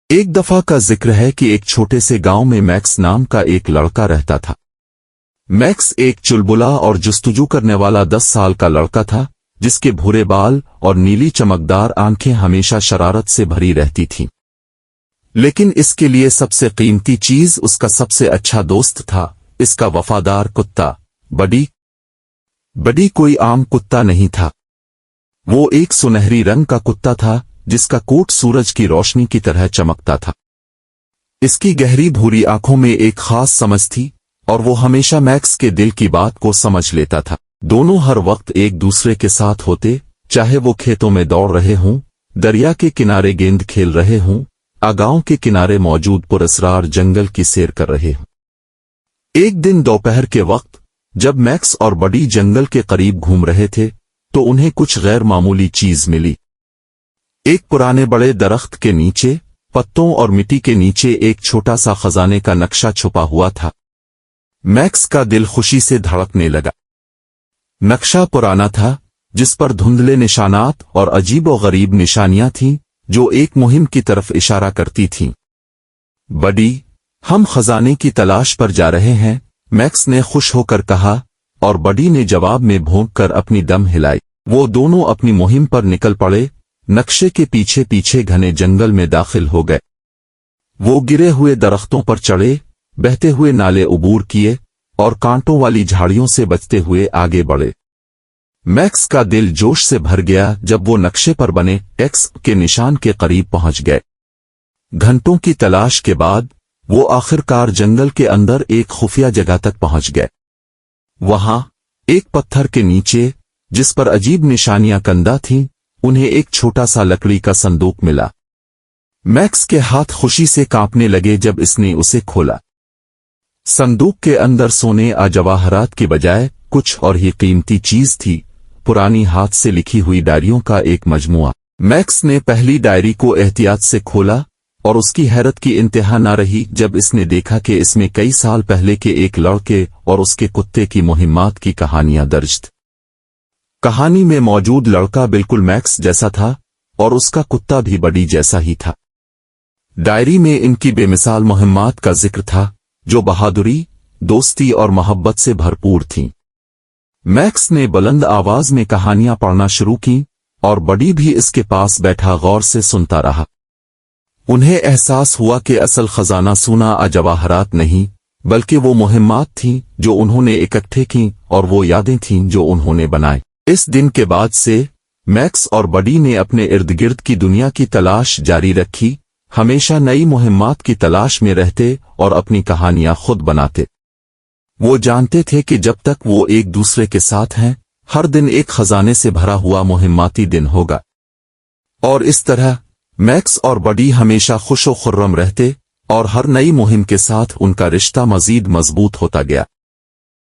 ایک دفعہ کا ذکر ہے کہ ایک چھوٹے سے گاؤں میں میکس نام کا ایک لڑکا رہتا تھا۔ میکس ایک چلبلا اور جستجو کرنے والا 10 سال کا لڑکا تھا، جس کے بھورے بال اور نیلی چمکدار آنکھیں ہمیشہ شرارت سے بھری رہتی تھیں۔ لیکن اس کے لیے سب سے قیمتی چیز اس کا سب سے اچھا دوست تھا، اس کا وفادار کتا بڈی۔ بڈی کوئی عام کتا نہیں تھا، وہ ایک سنہری رنگ کا کتا تھا جس کا کوٹ سورج کی روشنی کی طرح چمکتا تھا۔ اس کی گہری بھوری آنکھوں میں ایک خاص سمجھ تھی اور وہ ہمیشہ میکس کے دل کی بات کو سمجھ لیتا تھا۔ دونوں ہر وقت ایک دوسرے کے ساتھ ہوتے، چاہے وہ کھیتوں میں دوڑ رہے ہوں، دریا کے کنارے گیند کھیل رہے ہوں، گاؤں کے کنارے موجود پراسرار جنگل کی سیر کر رہے ہوں۔ ایک دن دوپہر کے وقت جب میکس اور بڈی جنگل کے قریب گھوم رہے تھے تو انہیں کچھ غیر معمولی چیز ملی۔ ایک پرانے بڑے درخت کے نیچے، پتوں اور مٹی کے نیچے ایک چھوٹا سا خزانے کا نقشہ چھپا ہوا تھا۔ میکس کا دل خوشی سے دھڑکنے لگا۔ نقشہ پرانا تھا، جس پر دھندلے نشانات اور عجیب و غریب نشانیاں تھیں جو ایک مہم کی طرف اشارہ کرتی تھیں۔ بڈی، ہم خزانے کی تلاش پر جا رہے ہیں، میکس نے خوش ہو کر کہا، اور بڈی نے جواب میں بھونک کر اپنی دم ہلائی۔ وہ دونوں اپنی مہم پر نکل پڑے، نقشے کے پیچھے پیچھے گھنے جنگل میں داخل ہو گئے۔ وہ گرے ہوئے درختوں پر چڑھے، بہتے ہوئے نالے عبور کیے اور کانٹوں والی جھاڑیوں سے بچتے ہوئے آگے بڑھے۔ میکس کا دل جوش سے بھر گیا جب وہ نقشے پر بنے ایکس کے نشان کے قریب پہنچ گئے۔ گھنٹوں کی تلاش کے بعد وہ آخرکار جنگل کے اندر ایک خفیہ جگہ تک پہنچ گئے۔ وہاں ایک پتھر کے نیچے، جس پر عجیب نشانیاں کندہ تھیں، انہیں ایک چھوٹا سا لکڑی کا صندوق ملا۔ میکس کے ہاتھ خوشی سے کانپنے لگے جب اس نے اسے کھولا۔ صندوق کے اندر سونے جواہرات کی بجائے کچھ اور ہی قیمتی چیز تھی، پرانی ہاتھ سے لکھی ہوئی ڈائریوں کا ایک مجموعہ۔ میکس نے پہلی ڈائری کو احتیاط سے کھولا اور اس کی حیرت کی انتہا نہ رہی جب اس نے دیکھا کہ اس میں کئی سال پہلے کے ایک لڑکے اور اس کے کتے کی مہمات کی کہانیاں درج تھیں۔ کہانی میں موجود لڑکا بالکل میکس جیسا تھا اور اس کا کتا بھی بڈی جیسا ہی تھا۔ ڈائری میں ان کی بے مثال مہمات کا ذکر تھا جو بہادری، دوستی اور محبت سے بھرپور تھیں۔ میکس نے بلند آواز میں کہانیاں پڑھنا شروع کی اور بڈی بھی اس کے پاس بیٹھا غور سے سنتا رہا۔ انہیں احساس ہوا کہ اصل خزانہ سونا جواہرات نہیں، بلکہ وہ مہمات تھیں جو انہوں نے اکٹھے کیں اور وہ یادیں تھیں جو انہوں نے بنائیں۔ اس دن کے بعد سے میکس اور بڈی نے اپنے ارد گرد کی دنیا کی تلاش جاری رکھی، ہمیشہ نئی مہمات کی تلاش میں رہتے اور اپنی کہانیاں خود بناتے۔ وہ جانتے تھے کہ جب تک وہ ایک دوسرے کے ساتھ ہیں، ہر دن ایک خزانے سے بھرا ہوا مہماتی دن ہوگا۔ اور اس طرح میکس اور بڈی ہمیشہ خوش و خرم رہتے اور ہر نئی مہم کے ساتھ ان کا رشتہ مزید مضبوط ہوتا گیا۔